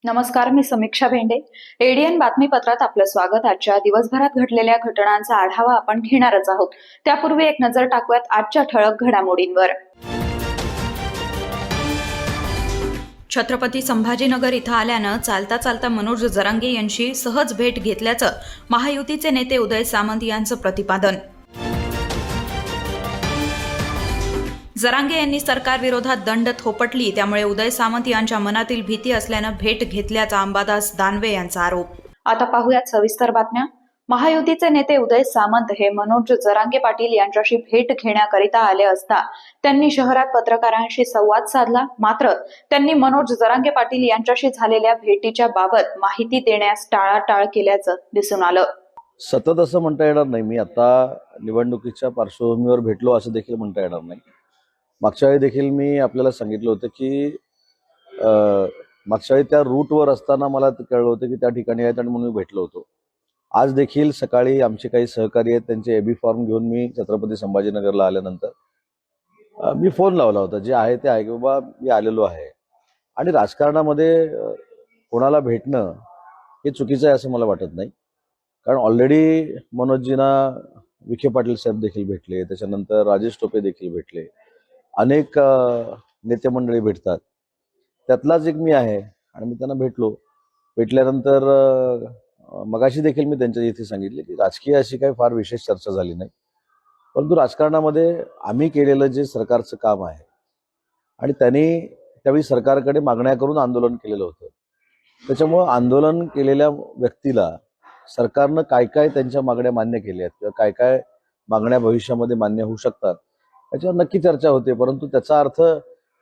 नमस्कार, मी समीक्षा भेंडे. एडीएन बातमीपत्रात आपलं स्वागत. आजच्या दिवसभरात घडलेल्या घटनांचा आढावा आपण घेणारच आहोत. त्यापूर्वी एक नजर टाकूयात आजच्या ठळक घडामोडींवर. छत्रपती संभाजीनगर इथं आल्यानं चालता चालता मनोज जरांगे यांची सहज भेट घेतल्याचं महायुतीचे नेते उदय सामंत यांचं प्रतिपादन. जरांगे यांनी सरकारविरोधात दंड थोपटली, त्यामुळे उदय सामंत यांच्या मनातील भीती असल्यानं भेट घेतल्याचा अंबादास दानवे यांचा आरोप. आता पाहूयात सविस्तर बातम्या. महायुतीचे नेते उदय सामंत हे मनोज जरांगे पाटील यांच्याशी भेट घेण्याकरिता आले असता त्यांनी शहरात पत्रकारांशी संवाद साधला. मात्र त्यांनी मनोज जरांगे पाटील यांच्याशी झालेल्या भेटीच्या बाबत माहिती देण्यास टाळाटाळ केल्याचं दिसून आलं. सतत असं म्हणता येणार नाही. मी आता निवडणुकीच्या पार्श्वभूमीवर भेटलो असं देखील म्हणता येणार नाही. मागच्या वेळी देखील मी आपल्याला सांगितलं होतं की मागच्या वेळी त्या रूटवर असताना मला कळलं होतं की त्या ठिकाणी आहेत आणि म्हणून मी भेटलो होतो. आज देखील सकाळी आमचे काही सहकारी आहेत, त्यांचे एबी फॉर्म घेऊन मी छत्रपती संभाजीनगरला आल्यानंतर मी फोन लावला होता, जे आहे ते आहे की बाबा मी आलेलो आहे. आणि राजकारणामध्ये कोणाला भेटणं हे चुकीचं आहे असं मला वाटत नाही. कारण ऑलरेडी मनोजजींना विखे पाटील साहेब देखील भेटले, त्याच्यानंतर राजेश टोपे देखील भेटले, अनेक नेते मंडळी भेटतात. त्यातलाच एक मी आहे आणि मी त्यांना भेटल्यानंतर मगाशी देखील मी त्यांच्या इथे सांगितले की राजकीय अशी काही फार विशेष चर्चा झाली नाही, परंतु राजकारणामध्ये आम्ही केलेलं जे सरकारचं काम आहे आणि त्यांनी त्यावेळी सरकारकडे मागण्या करून आंदोलन केलेलं होतं, त्याच्यामुळं आंदोलन केलेल्या व्यक्तीला सरकारनं काय काय त्यांच्या मागण्या मान्य केल्या आहेत किंवा काय काय मागण्या भविष्यामध्ये मान्य होऊ शकतात याच्यावर नक्की चर्चा होते. परंतु त्याचा अर्थ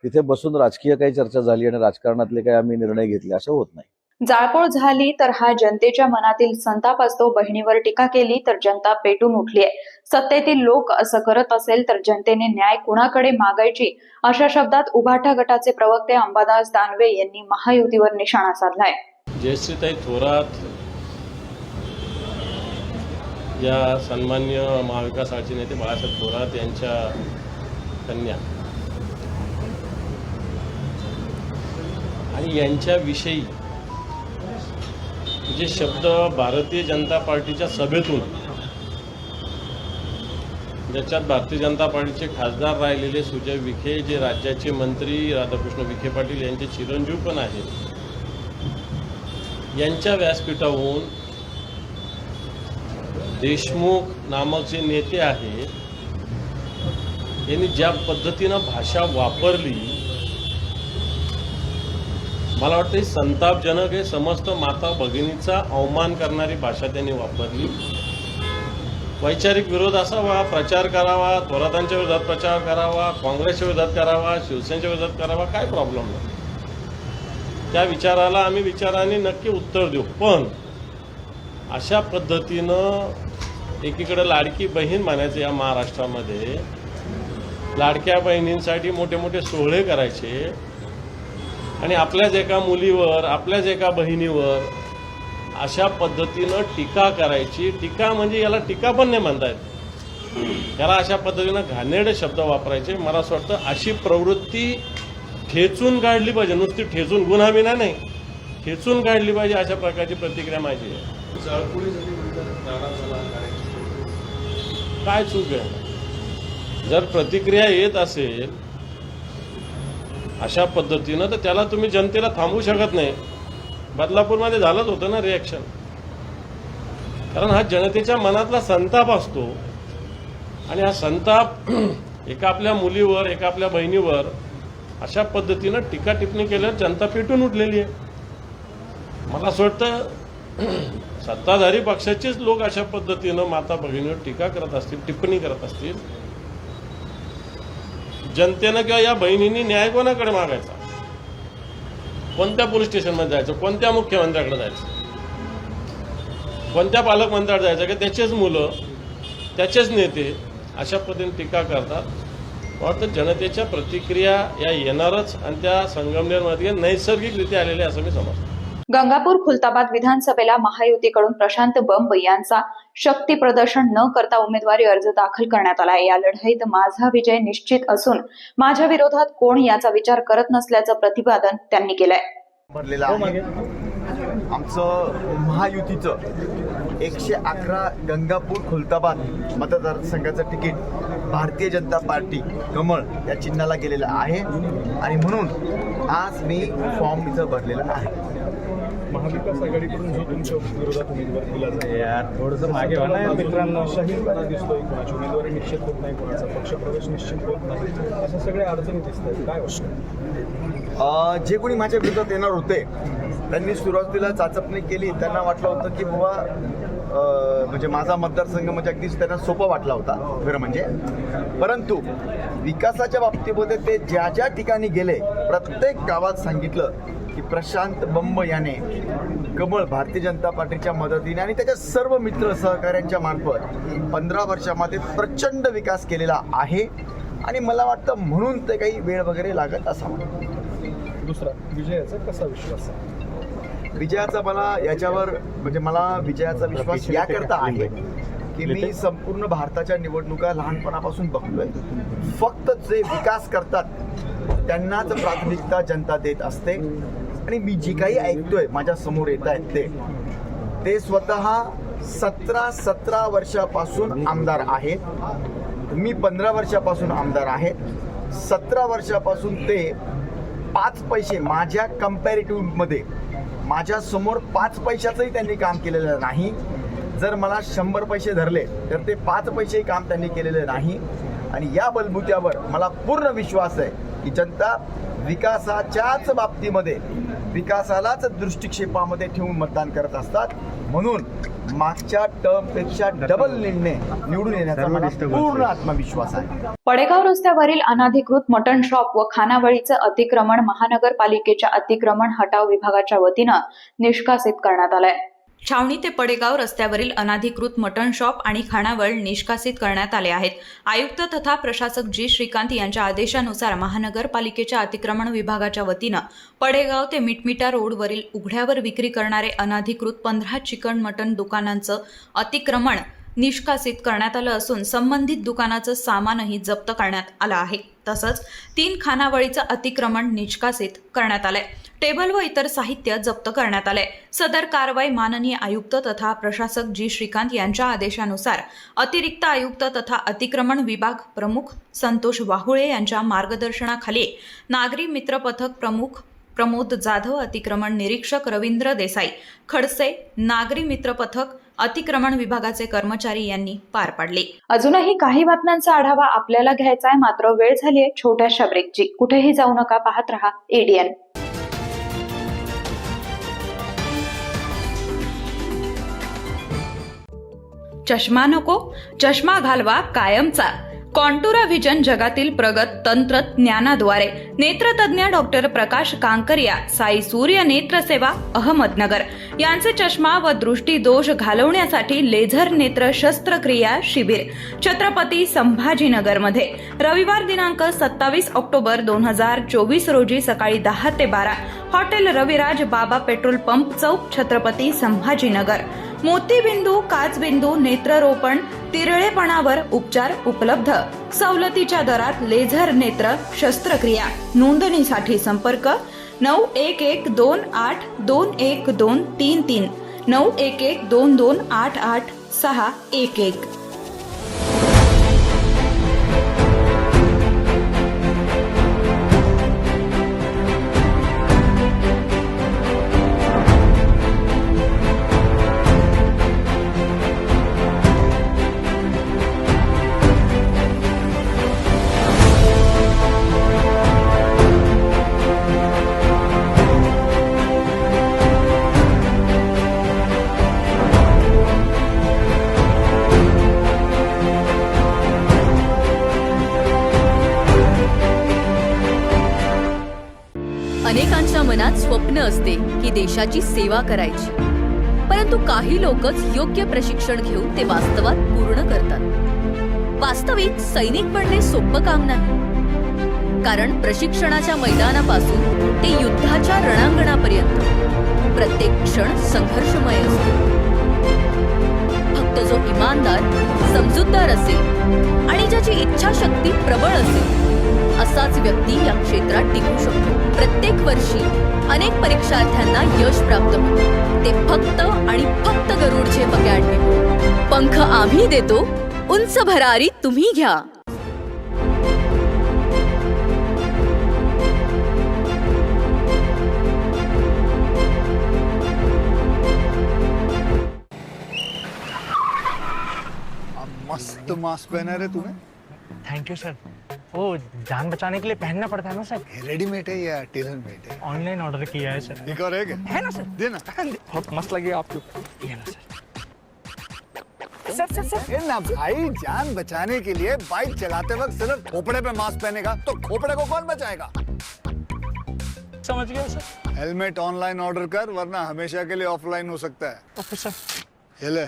तिथे बसून राजकीय काही चर्चा झाली आणि राजकारणातले काही आम्ही निर्णय घेतले असं होत नाही. जाळपोळ झाली तर हा जनतेच्या मनातील संताप असतो. बहिणीवर टीका केली तर जनता पेटून उठली आहे. सत्तेतील लोक असं करत असेल तर जनतेने न्याय कुणाकडे मागायची, अशा शब्दात उभाटा गटाचे प्रवक्ते अंबादास दानवे यांनी महायुतीवर निशाणा साधलाय. जयश्रीताई थोरात या सन्मान्य महाविकास आघाडीचे नेते बाळासाहेब थोरात यांच्या कन्या आणि यांच्याविषयी जे शब्द भारतीय जनता पार्टीच्या सभेतून, ज्याच्यात भारतीय जनता पार्टीचे खासदार राहिलेले सुजय विखे, जे राज्याचे मंत्री राधाकृष्ण विखे पाटील यांचे चिरंजीव पण आहेत, यांच्या व्यासपीठावरून देशमुख नामक जे नेते आहेत यांनी ज्या पद्धतीनं भाषा वापरली, मला वाटतं ही संतापजनक आहे. समस्त माता भगिनीचा अवमान करणारी भाषा त्यांनी वापरली. वैचारिक विरोध असावा, प्रचार करावा, थोरातांच्या विरोधात प्रचार करावा, काँग्रेसच्या विरोधात करावा, शिवसेनेच्या विरोधात करावा, काय प्रॉब्लेम नाही. त्या विचाराला आम्ही विचाराने नक्की उत्तर देऊ. पण अशा पद्धतीनं एकीकडे लाडकी बहीण म्हणायचं, या महाराष्ट्रामध्ये लाडक्या बहिणींसाठी मोठे मोठे सोहळे करायचे आणि आपल्याच एका मुलीवर, आपल्याच एका बहिणीवर अशा पद्धतीनं टीका करायची. टीका म्हणजे याला टीका पण नाही म्हणता येत, याला अशा पद्धतीनं घाणेरडे शब्द वापरायचे. मला असं वाटतं अशी प्रवृत्ती ठेचून काढली पाहिजे. नुसती ठेचून, गुन्हाविना नाही, ठेचून काढली पाहिजे. अशा प्रकारची प्रतिक्रिया माझी आहे. काय चूक आहे? जर प्रतिक्रिया येत असेल अशा पद्धतीनं तर त्याला तुम्ही जनतेला थांबवू शकत नाही. बदलापूरमध्ये झालंच होतं ना रिॲक्शन. कारण हा जनतेच्या मनातला संताप असतो आणि हा संताप एका आपल्या मुलीवर, एका आपल्या बहिणीवर अशा पद्धतीनं टीका टिप्पणी केल्यावर जनता पेटून उठलेली आहे. मला असं वाटतं सत्ताधारी पक्षाचेच लोक अशा पद्धतीनं माता भगिनीवर टीका करत असतील, टिप्पणी करत असतील, जनतेनं किंवा या बहिणींनी न्याय कोणाकडे मागायचा? कोणत्या पोलीस स्टेशनमध्ये जायचं? कोणत्या मुख्यमंत्र्याकडे जायचं? कोणत्या पालकमंत्र्याकडे जायचं की त्याचेच मुलं त्याचेच नेते अशा पद्धतीने टीका करतात. मला वाटतं जनतेच्या प्रतिक्रिया या येणारच आणि त्या संगमनेरमध्ये नैसर्गिकरित्या आलेल्या असं मी समजतो. गंगापूर खुलताबाद विधानसभेला महायुतीकडून प्रशांत बंब यांचा शक्ती प्रदर्शन न करता उमेदवारी अर्ज दाखल करण्यात आला आहे. या लढाईत माझा विजय निश्चित असून माझ्या विरोधात कोण याचा विचार करत नसल्याचं प्रतिपादन त्यांनी केलंय. भरलेलं आहे. आमचं महायुतीचं 111 गंगापूर खुलताबाद मतदारसंघाचं तिकीट भारतीय जनता पार्टी कमळ या चिन्हाला गेलेलं आहे आणि म्हणून आज मी फॉर्म इथं भरलेला आहे. महाविकास आघाडीकडून जो तुमच्या विरोधात उमेदवार दिला जातो यार थोडंसं मागे व्हा ना मित्रांनो. शाहीरपणा दिसतोय, कोणाची उमेदवारी निश्चित होत नाही, कोणाचा पक्षप्रवेश निश्चित होत नाही, अशा सगळ्या अडचणी दिसत आहेत. काय वाटतं? जे कोणी माझ्या विरोधात येणार होते त्यांनी सुरुवातीला चाचपणी केली. त्यांना वाटलं होतं की बाबा म्हणजे माझा मतदारसंघ म्हणजे अगदीच त्यांना सोपा वाटला होता खरं म्हणजे. परंतु विकासाच्या बाबतीमध्ये ते ज्या ज्या ठिकाणी गेले प्रत्येक गावात सांगितलं की प्रशांत बंब याने कमळ भारतीय जनता पार्टीच्या मदतीने आणि त्याच्या सर्व मित्र सहकाऱ्यांच्या मार्फत 15 वर्षामध्ये प्रचंड विकास केलेला आहे आणि मला वाटतं म्हणून ते काही वेळ वगैरे लागत असावा. दुसरा, विजयाचा कसा विश्वास आहे? विजयाचा मला याच्यावर म्हणजे मला विजयाचा विश्वास याकरता आहे की मी संपूर्ण भारताच्या निवडणुका लहानपणापासून बघतोय. फक्त जे विकास करतात त्यांनाच प्राथमिकता जनता देत असते आणि मी जी काही ऐकतोय माझ्या समोर येत आहेत ते स्वतः 17 वर्षापासून आमदार आहेत. मी 15 वर्षापासून आमदार आहे. 17 वर्षापासून ते 5 पैसे माझ्या कंपॅरेटिव्हमध्ये माझ्या समोर 5 पैशाचंही त्यांनी काम केलेलं नाही. जर मला 100 पैसे धरले तर ते 5 पैसेही काम त्यांनी केलेलं नाही आणि या बलबुत्यावर मला पूर्ण विश्वास आहे की जनता विकासाच्याच बाबतीमध्ये विकासालाच दृष्टिक्षेपामध्ये ठेवून मतदान करत असतात. म्हणून मागच्या टर्मपेक्षा डबल निवडून येण्याचा मला पूर्ण आत्मविश्वास आहे. पडेगाव रस्त्यावरील अनाधिकृत मटण शॉप व खानावळीचं अतिक्रमण महानगरपालिकेच्या अतिक्रमण हटाव विभागाच्या वतीनं निष्कासित करण्यात आलंय. छावणी ते पडेगाव रस्त्यावरील अनाधिकृत मटण शॉप आणि खानावळ निष्कासित करण्यात आले आहेत. आयुक्त तथा प्रशासक जी श्रीकांत यांच्या आदेशानुसार महानगरपालिकेच्या अतिक्रमण विभागाच्या वतीनं पडेगाव ते मिटमिटा रोडवरील उघड्यावर विक्री करणारे अनाधिकृत 15 चिकन मटण दुकानांचं अतिक्रमण निष्कासित करण्यात आलं असून संबंधित दुकानाचं सामानही जप्त करण्यात आलं आहे. तसंच 3 खानावळीचं अतिक्रमण निष्कासित करण्यात आलंय. टेबल व इतर साहित्य जप्त करण्यात आलंय. सदर कारवाई माननीय आयुक्त तथा प्रशासक जी श्रीकांत यांच्या आदेशानुसार अतिरिक्त आयुक्त तथा अतिक्रमण विभाग प्रमुख संतोष वाहुळे यांच्या मार्गदर्शनाखाली नागरी मित्र पथक प्रमुख प्रमोद जाधव, अतिक्रमण निरीक्षक रवींद्र देसाई, खडसे, नागरी मित्र पथक अतिक्रमण विभागाचे कर्मचारी यांनी पार पाडले. अजूनही काही बातम्यांचा आढावा आपल्याला घ्यायचा आहे, मात्र वेळ झाली आहे छोट्याशा ब्रेकची. कुठेही जाऊ नका, पाहत रहा ADN. चष्मा नको? चष्मा घालवा कायमचा. कॉन्टुरा व्हिजन जगातील प्रगत तंत्रज्ञानाद्वारे नेत्रतज्ञ डॉक्टर प्रकाश कांकरिया, साई सूर्य नेत्र सेवा, अहमदनगर यांचे चष्मा व दृष्टी दोष घालवण्यासाठी लेझर नेत्र शस्त्रक्रिया शिबिर छत्रपती संभाजीनगरमध्ये रविवार दिनांक 27 ऑक्टोबर 2024 रोजी सकाळी 10 ते 12 हॉटेल रविराज बाबा पेट्रोल पंप चौक छत्रपती संभाजीनगर. मोतीबिंदू, काचबिंदू, नेत्ररोपण, तिरळेपणावर उपचार उपलब्ध. सवलतीच्या दरात लेझर नेत्र शस्त्रक्रिया. नोंदणीसाठी संपर्क 9112821233 9112288611. अनेकांच्या मनात स्वप्न असते की देशाची सेवा करायची, परंतु काही लोकच योग्य प्रशिक्षण घेऊन ते वास्तवात पूर्ण करतात. वास्तविक सैनिक बनणे सोपं काम नाही, कारण प्रशिक्षणाच्या मैदानापासून ते युद्धाच्या रणांगणापर्यंत प्रत्येक क्षण संघर्षमय असतो. फक्त जो इमानदार, समजूतदार असेल आणि ज्याची इच्छाशक्ती प्रबळ असेल असाच व्यक्ती या क्षेत्रात टिकू शकतो. प्रत्येक वर्षी अनेक परीक्षार्थ्यांना यश प्राप्त होते, ते फक्त आणि फक्त गरुड झेप अकॅडमी. पंख आम्ही देतो, उंच भरारी तुम्ही घ्या. मस्त मास्क पहना रे तूने. Thank you sir. वो जान बचाने के लिए पहनना पड़ता है ना सर. रेडीमेड है या टेलर मेड है? ऑनलाइन ऑर्डर किया है सर. एक और है क्या? है ना सर. देना. बहुत मस्त लगेगा आपको. ये ना सर. ये ना भाई, जान बचाने के लिए बाइक चलाते वक्त सिर्फ खोपड़े पे मास्क पहनेगा तो खोपड़े को कौन बचाएगा? समझ गया सर. हेलमेट ऑनलाइन ऑर्डर कर, वरना हमेशा के लिए ऑफलाइन हो सकता है. Okay sir. ये ले.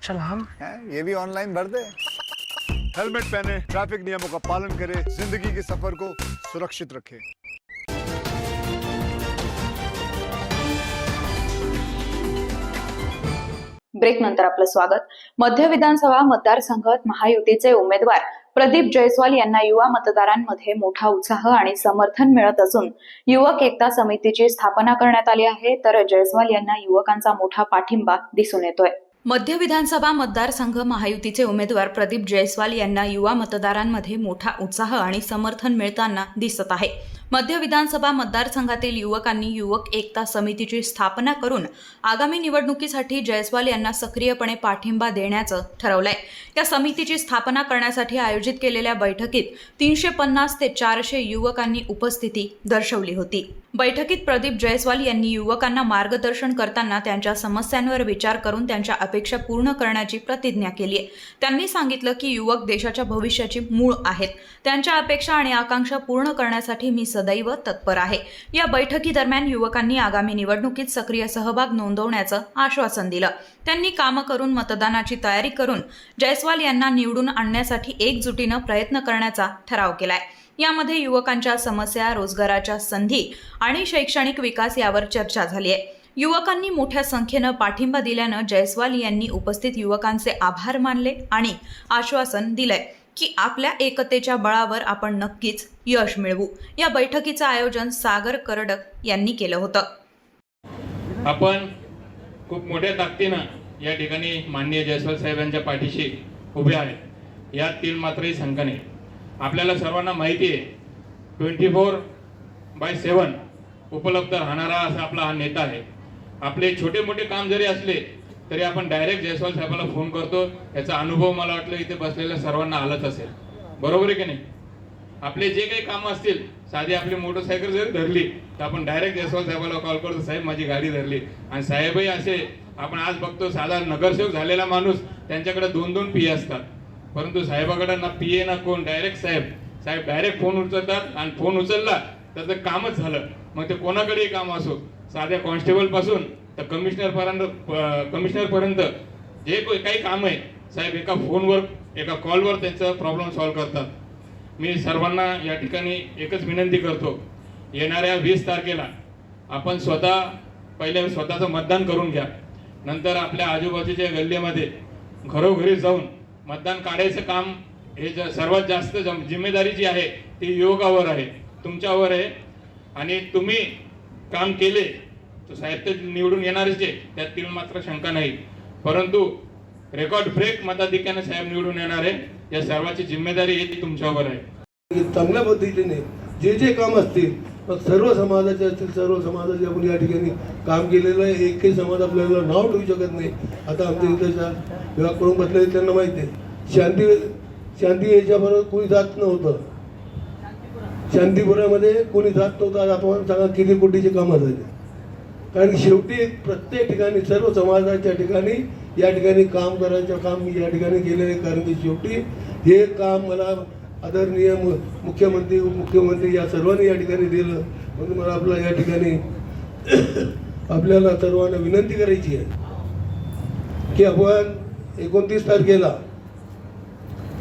चल हम ये भी ऑनलाइन भर दे. हेलमेट पहने, ट्रैफिक नियमों का पालन करे, जिंदगी के सफर को सुरक्षित रखे. ब्रेक नंतर आपलं स्वागत. मध्य विधानसभा मतदारसंघात महायुतीचे उमेदवार प्रदीप जयस्वाल यांना युवा मतदारांमध्ये मोठा उत्साह आणि समर्थन मिळत असून युवक एकता समितीची स्थापना करण्यात आली आहे, तर जयस्वाल यांना युवकांचा मोठा पाठिंबा दिसून येतोय. मध्य विधानसभा मतदारसंघ महायुतीचे उमेदवार प्रदीप जयस्वाल यांना युवा मतदारांमध्ये मोठा उत्साह आणि समर्थन मिळताना दिसत आहे. मध्य विधानसभा मतदारसंघातील युवकांनी युवक एकता समितीची स्थापना करून आगामी निवडणुकीसाठी जयस्वाल यांना सक्रियपणे पाठिंबा देण्याचं ठरवलंय. या समितीची स्थापना करण्यासाठी आयोजित केलेल्या बैठकीत 350 ते 400 युवकांनी उपस्थिती दर्शवली होती. बैठकीत प्रदीप जयस्वाल यांनी युवकांना मार्गदर्शन करताना त्यांच्या समस्यांवर विचार करून त्यांच्या अपेक्षा पूर्ण करण्याची प्रतिज्ञा केली आहे. त्यांनी सांगितलं की युवक देशाच्या भविष्याची मूळ आहेत. त्यांच्या अपेक्षा आणि आकांक्षा पूर्ण करण्यासाठी मी सदैव तत्पर आहे. या बैठकीदरम्यान युवकांनी आगामी निवडणुकीत सक्रिय सहभाग नोंदवण्याचं आश्वासन दिलं. त्यांनी कामं करून मतदानाची तयारी करून जयस्वाल यांना निवडून आणण्यासाठी एकजुटीनं प्रयत्न करण्याचा ठराव केलाय. यामध्ये युवकांच्या समस्या, रोजगाराच्या संधी आणि शैक्षणिक विकास यावर चर्चा झाली आहे. युवकांनी मोठ्या संख्येनं पाठिंबा दिल्यानं जयस्वाल यांनी उपस्थित युवकांचे आभार मानले आणि आश्वासन दिलंय की आपल्या एकतेच्या बळावर आपण नक्कीच यश मिळवू. या बैठकीचं आयोजन सागर करडक यांनी केलं होतं. आपण खूप मोठ्या ताकदीनं या ठिकाणी माननीय जयस्वाल साहेबांच्या पाठीशी उभे आहेत. यात तीन मात्रही शंका नाही. आपल्याला सर्वांना माहिती आहे 24/7 उपलब्ध राहणारा असा आपला हा नेता आहे. आपले छोटे मोठे काम जरी असले तरी आपण डायरेक्ट जयस्वाल साहेबांना फोन करतो. याचा अनुभव मला वाटलं इथे बसलेल्या सर्वांना आलाच असेल. बरोबर आहे की नाही? आपले जे काही कामं असतील, साधी आपली मोटरसायकल जरी धरली तर आपण डायरेक्ट जयस्वाल साहेबांना कॉल करतो, साहेब माझी गाडी धरली. आणि साहेबही असे, आपण आज बघतो साधा नगरसेवक झालेला माणूस त्यांच्याकडे 2-2 पीए असतात, परंतु साहेबाकडे ना पीए ना कोण, डायरेक्ट साहेब डायरेक्ट फोन उचलतात आणि फोन उचलला त्याचं कामच झालं. मग ते कोणाकडेही काम असो, साध्या कॉन्स्टेबल पासून तर कमिशनर पर्यंत जे काही काम आहे साहेब एका फोनवर एका कॉलवर त्यांचा प्रॉब्लेम सॉल्व्ह करतात. मी सर्वांना या ठिकाणी एकच विनंती करतो, येणाऱ्या 20 तारखेला आपण पहिले स्वतःचं मतदान करून घ्या. नंतर आपल्या आजूबाजूच्या गल्लीमध्ये घरोघरी जाऊन मतदान काढायचं काम हे सर्वात जास्त जिम्मेदारी जी आहे ती युवकावर आहे, तुमच्यावर आहे. आणि तुम्ही काम केले तर साहेब तर निवडून येणारच आहे, त्यात तीन मात्र शंका नाही. परंतु रेकॉर्ड ब्रेक मताधिक्याने साहेब निवडून येणार आहे. या सर्वाची जिम्मेदारी ही ती तुमच्यावर आहे. चांगल्या पद्धतीने जे काम असतील, मग सर्व समाजाचे असतील, सर्व समाजाचे आपण या ठिकाणी काम केलेलं आहे. एकही समाज आपल्याला नाव ठेवू शकत नाही. आता आमच्या इथं विभाग करून बसले त्यांना माहिती आहे, शांती याच्याबरोबर कोणी जात नव्हतं. शांतीपुरामध्ये कोणी जात नव्हतं. आज आपण सांगा किती कोटीचे कामं झाले. कारण शेवटी प्रत्येक ठिकाणी सर्व समाजाच्या ठिकाणी या ठिकाणी काम करायचं काम मी या ठिकाणी केलं आहे. कारण की शेवटी हे काम मला आदरणीय मुख्यमंत्री या सर्वांनी या ठिकाणी दिलं. म्हणून मला आपला या ठिकाणी आपल्याला सर्वांना विनंती करायची आहे की आपण 29 तारखेला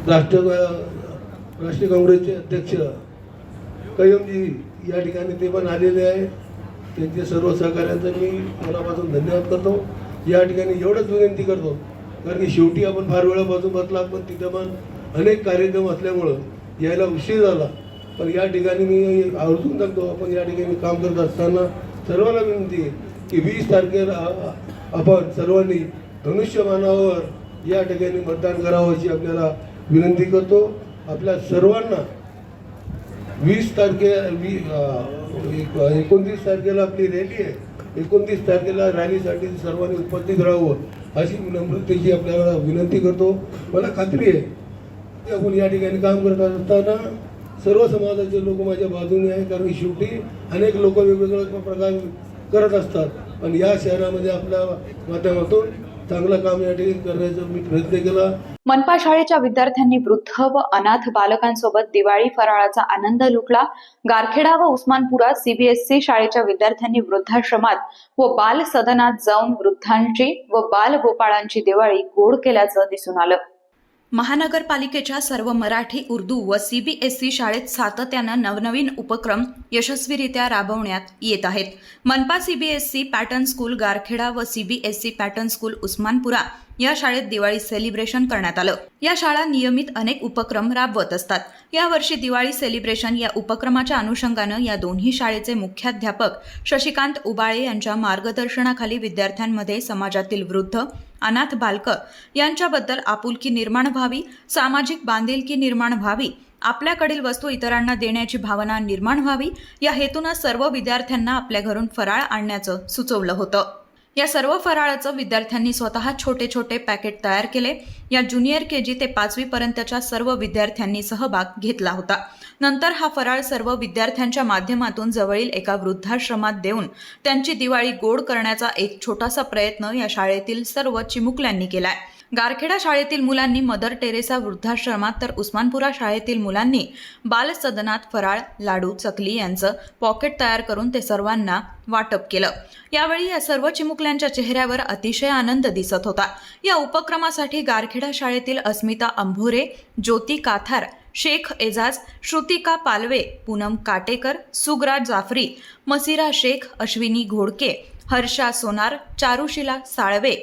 राष्ट्रीय काँग्रेसचे अध्यक्ष कयमजी या ठिकाणी ते पण आलेले आहे. त्यांचे सर्व सहकार्यांचा मी मनापासून धन्यवाद करतो. या ठिकाणी एवढंच विनंती करतो, कारण की शेवटी आपण फार वेळापासून बसला, पण तिथे पण अनेक कार्यक्रम असल्यामुळं यायला उशीर झाला. पण या ठिकाणी मी आवर्जून सांगतो, आपण या ठिकाणी काम करत असताना सर्वांना विनंती आहे की 20 तारखेला आपण सर्वांनी धनुष्यबाणावर या ठिकाणी मतदान करावं अशी आपल्याला विनंती करतो. आपल्या सर्वांना 29 तारखेला आपली रॅली आहे. 29 तारखेला रॅलीसाठी सर्वांनी उपस्थित राहावं अशी नम्रतेची आपल्याला विनंती करतो. मला खात्री आहे की आपण या ठिकाणी काम करत असताना सर्व समाजाचे लोक माझ्या बाजूने आहे, कारण शेवटी अनेक लोक वेगवेगळ्या प्रकार करत असतात. पण या शहरामध्ये आपल्या माध्यमातून चांगलं काम या ठिकाणी करण्याचा मी प्रयत्न केला. मनपा शाळेच्या विद्यार्थ्यांनी वृद्ध व अनाथ बालकांसोबत दिवाळी फराळाचा आनंद लुटला. गारखेडा व उस्मानपुरात सीबीएसई शाळेच्या विद्यार्थ्यांनी वृद्धाश्रमात व बाल सदनात जाऊन वृद्धांची व बाल गोपाळांची दिवाळी गोड केल्याचं दिसून आलं. महानगरपालिकेच्या सर्व मराठी, उर्दू व सीबीएसई शाळेत सातत्यानं नवनवीन उपक्रम यशस्वीरित्या राबवण्यात येत आहेत. मनपा सीबीएसई पॅटर्न स्कूल गारखेडा व सीबीएसई पॅटर्न स्कूल उस्मानपुरा या शाळेत दिवाळी सेलिब्रेशन करण्यात आलं. या शाळा नियमित अनेक उपक्रम राबवत असतात. यावर्षी दिवाळी सेलिब्रेशन या उपक्रमाच्या अनुषंगानं या दोन्ही शाळेचे मुख्याध्यापक शशिकांत उबाळे यांच्या मार्गदर्शनाखाली विद्यार्थ्यांमध्ये समाजातील वृद्ध, अनाथ बालकं यांच्याबद्दल आपुलकी निर्माण व्हावी, सामाजिक बांधिलकी निर्माण व्हावी, आपल्याकडील वस्तू इतरांना देण्याची भावना निर्माण व्हावी या हेतूनं सर्व विद्यार्थ्यांना आपल्या घरून फराळ आणण्याचं सुचवलं होतं. या सर्व फराळाचं विद्यार्थ्यांनी स्वतः छोटे छोटे पॅकेट तयार केले. या ज्युनियर केजी ते 5वी पर्यंतच्या सर्व विद्यार्थ्यांनी सहभाग घेतला होता. नंतर हा फराळ सर्व विद्यार्थ्यांच्या माध्यमातून जवळील एका वृद्धाश्रमात देऊन त्यांची दिवाळी गोड करण्याचा एक छोटासा प्रयत्न या शाळेतील सर्व चिमुकल्यांनी केलाय. गारखेडा शाळेतील मुलांनी मदर टेरेसा वृद्धाश्रमात तर उस्मानपुरा शाळेतील मुलांनी बालसदनात फराळ, लाडू, चकली यांचं पॉकेट तयार करून ते सर्वांना वाटप केलं. यावेळी या सर्व चिमुकल्यांच्या चेहऱ्यावर अतिशय आनंद दिसत होता. या उपक्रमासाठी गारखेडा शाळेतील अस्मिता अंभोरे, ज्योती काथार, शेख एजाज, श्रुतिका पालवे, पूनम काटेकर, सुगरा जाफरी, मसिरा शेख, अश्विनी घोडके, हर्षा सोनार, चारुशिला साळवे,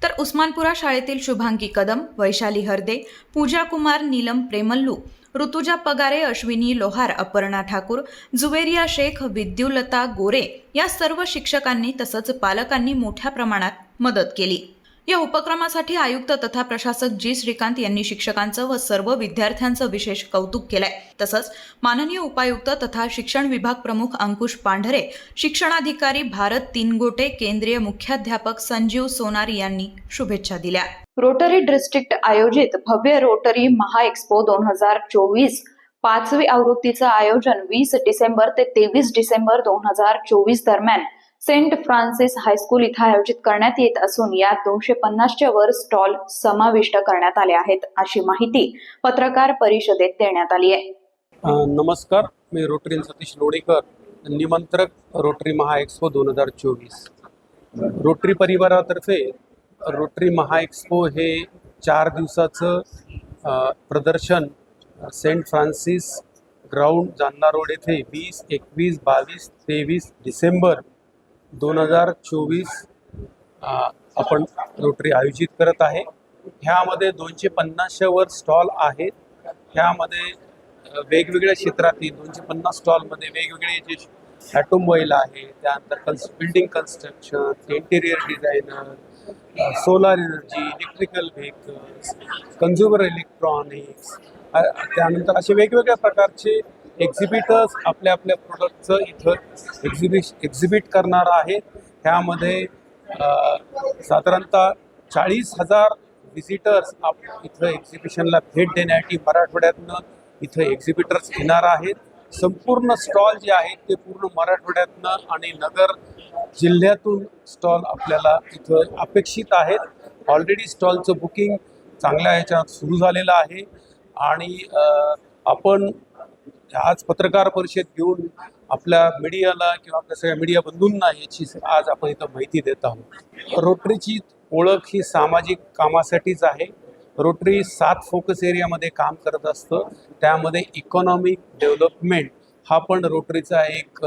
तर उस्मानपुरा शाळेतील शुभांगी कदम, वैशाली हरदे, पूजा कुमार, नीलम प्रेमल्लू, ऋतुजा पगारे, अश्विनी लोहार, अपर्णा ठाकूर, जुवेरिया शेख, विद्युलता गोरे या सर्व शिक्षकांनी तसंच पालकांनी मोठ्या प्रमाणात मदत केली. या उपक्रमासाठी आयुक्त तथा प्रशासक जी श्रीकांत यांनी शिक्षकांचं व सर्व विद्यार्थ्यांचं विशेष कौतुक केलंय. तसंच माननीय उपायुक्त तथा शिक्षण विभाग प्रमुख अंकुश पांढरे, शिक्षणाधिकारी भारत तीनगोटे, केंद्रीय मुख्याध्यापक संजीव सोनार यांनी शुभेच्छा दिल्या. रोटरी डिस्ट्रिक्ट आयोजित भव्य रोटरी महा एक्स्पो 2024 5वी आवृत्तीचं आयोजन 20 डिसेंबर ते 23 डिसेंबर 2024 दरम्यान सेंट फ्रान्सिस हायस्कूल इथं आयोजित करण्यात येत असून यात 250च्या वर स्टॉल समाविष्ट करण्यात आले आहेत, अशी माहिती पत्रकार परिषदेत देण्यात आली आहे. नमस्कार, मी रोटरी सतीश लोणीकर, निमंत्रक रोटरी महा एक्स्पो 2024. रोटरी परिवारातर्फे रोटरी महा एक्स्पो हे 4 दिवसाचं प्रदर्शन Saint Francis ground Jalna road येथे 20, 21, 22, 23 डिसेंबर 2024 आपण रोटरी आयोजित करत आहे. ह्यामध्ये 250च्या वर स्टॉल आहेत. ह्यामध्ये वेगवेगळ्या क्षेत्रातील 250 स्टॉलमध्ये वेगवेगळे जे ऑटोमोबाईल आहे, त्यानंतर building construction, interior designer, solar energy, electrical vehicles, consumer electronics, त्यानंतर असे वेगवेगळ्या प्रकारचे एक्झिबिटर्स आपल्या आपल्या प्रोडक्टचं इथं एक्झिबिट करणार आहेत. ह्यामध्ये साधारणतः 40,000 व्हिजिटर्स इथं एक्झिबिशनला भेट देण्यासाठी मराठवाड्यातनं इथं एक्झिबिटर्स येणार आहेत. संपूर्ण स्टॉल जे आहेत ते पूर्ण मराठवाड्यातनं आणि नगर जिल्ह्यातून स्टॉल आपल्याला इथं अपेक्षित आहेत. ऑलरेडी स्टॉलचं बुकिंग चांगल्या ह्याच्यात सुरू झालेलं आहे आणि आपण आज पत्रकार परिषद घेऊन आपल्या मीडियाला किंवा आपल्या सगळ्या मीडिया बंधूंना याची आज आपण इथं माहिती देत आहोत. रोटरीची ओळख ही सामाजिक कामासाठीच आहे. रोटरी 7 फोकस एरियामध्ये काम करत असतं. त्यामध्ये इकॉनॉमिक डेव्हलपमेंट हा पण रोटरीचा एक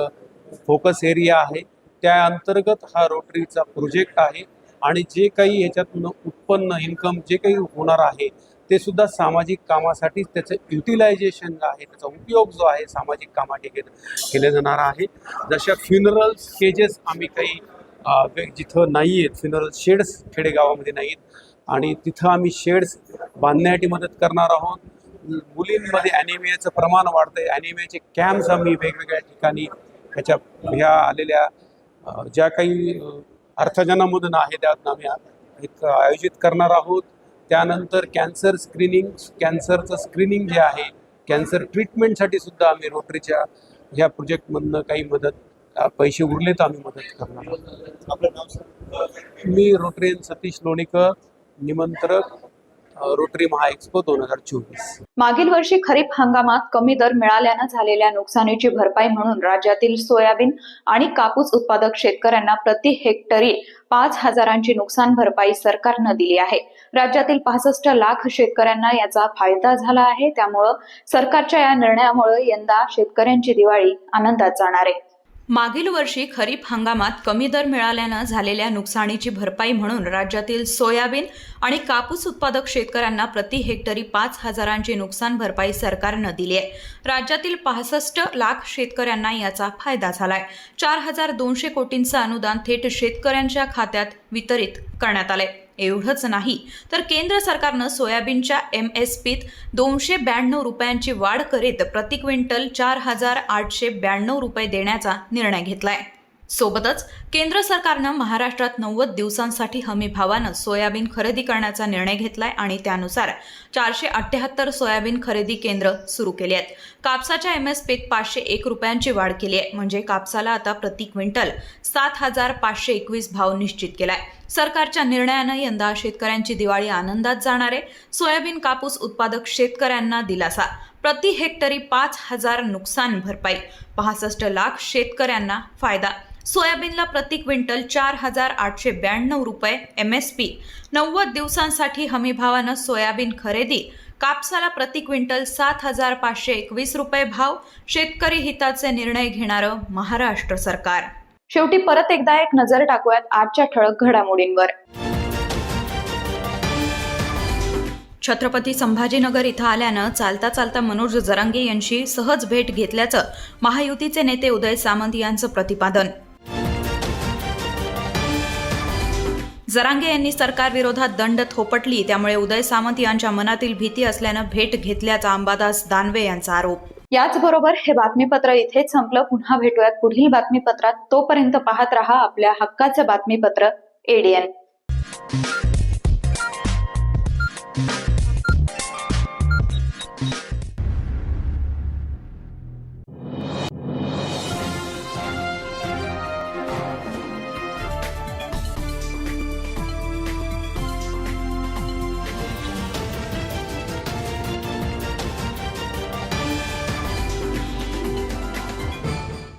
फोकस एरिया आहे. त्या अंतर्गत हा रोटरीचा प्रोजेक्ट आहे आणि जे काही ह्याच्यातून उत्पन्न इन्कम जे काही होणार आहे ते सुद्धा सामाजिक कामासाठी त्याचं युटिलायझेशन आहे, त्याचा उपयोग जो आहे सामाजिक कामासाठी केले जाणार आहे. जशा फ्युनरल स्टेजेस आम्ही काही जिथं नाही आहेत, फ्युनरल शेड्स खेडेगावामध्ये नाहीत आणि तिथं आम्ही शेड्स बांधण्यासाठी मदत करणार आहोत. मुलींमध्ये ॲनिमियाचं प्रमाण वाढतं आहे, ॲनिमियाचे कॅम्प्स आम्ही वेगवेगळ्या ठिकाणी ह्या आलेल्या ज्या काही अर्थजनामधून आहे त्यातून आम्ही एक आयोजित करणार आहोत. त्यानंतर कॅन्सर कॅन्सरचं स्क्रीनिंग जे आहे, कॅन्सर ट्रीटमेंटसाठी सुद्धा आम्ही रोटरीच्या ह्या प्रोजेक्टमधनं काही पैसे उरले तर आम्ही मदत करणार आहोत. आपलं नाव सर? मी रोटरीयन सतीश लोणीकर, निमंत्रक, रोटरी महाएक्स्पो 2024. मागील वर्षी खरीप हंगामात कमी दर मिळाल्यानं झालेल्या नुकसानीची भरपाई म्हणून राज्यातील सोयाबीन आणि कापूस उत्पादक शेतकऱ्यांना प्रति हेक्टरी 5,000ची नुकसान भरपाई सरकारनं दिली आहे. राज्यातील 65 लाख शेतकऱ्यांना याचा फायदा झाला आहे. त्यामुळं सरकारच्या या निर्णयामुळे यंदा शेतकऱ्यांची दिवाळी आनंदात जाणार आहे. मागील वर्षी खरीप हंगामात कमी दर मिळाल्यानं झालेल्या नुकसानीची भरपाई म्हणून राज्यातील सोयाबीन आणि कापूस उत्पादक शेतकऱ्यांना प्रति हेक्टरी 5,000ची नुकसान भरपाई सरकारनं दिली आहे. राज्यातील 65 लाख शेतकऱ्यांना याचा फायदा झालाय. 4,200 कोटींचं अनुदान थेट शेतकऱ्यांच्या खात्यात वितरित करण्यात आलंय. एवढंच नाही तर केंद्र सरकारनं सोयाबीनच्या MSPत 292 रुपयांची वाढ करीत प्रति क्विंटल 4,892 रुपये देण्याचा निर्णय घेतलाय. सोबतच केंद्र सरकारनं महाराष्ट्रात 90 दिवसांसाठी हमी भावानं सोयाबीन खरेदी करण्याचा निर्णय घेतलाय आणि त्यानुसार 478 सोयाबीन खरेदी केंद्र सुरू केली आहेत. कापसाच्या MSPत 501 रुपयांची वाढ केली आहे. म्हणजे कापसाला आता प्रति क्विंटल 7,521 भाव निश्चित केलाय. सरकारच्या निर्णयानं यंदा शेतकऱ्यांची दिवाळी आनंदात जाणार आहे. सोयाबीन कापूस उत्पादक शेतकऱ्यांना दिलासा, प्रति हेक्टरी 5,000 नुकसान भरपाई, 65 लाख शेतकऱ्यांना फायदा. सोयाबीनला प्रति क्विंटल 4,892 रुपये MSP, 90 दिवसांसाठी हमीभावानं सोयाबीन खरेदी, कापसाला प्रति क्विंटल 7,521 रुपये भाव. शेतकरी हिताचे निर्णय घेणारं महाराष्ट्र सरकार. शेवटी परत एकदा एक नजर टाकूयात आजच्या ठळक घडामोडींवर. छत्रपती संभाजीनगर इथं आल्यानं चालता चालता मनोज जरांगे यांची सहज भेट घेतल्याचं महायुतीचे नेते उदय सामंत यांचं प्रतिपादन. जरांगे यांनी सरकारविरोधात दंड थोपटली, त्यामुळे उदय सामंत यांच्या मनातील भीती असल्यानं भेट घेतल्याचा अंबादास दानवे यांचा आरोप. याचबरोबर हे बातमीपत्र इथेच संपलं. पुन्हा भेटूयात पुढील बातमीपत्रात. तोपर्यंत पाहत रहा आपल्या हक्काचं बातमीपत्र ADN.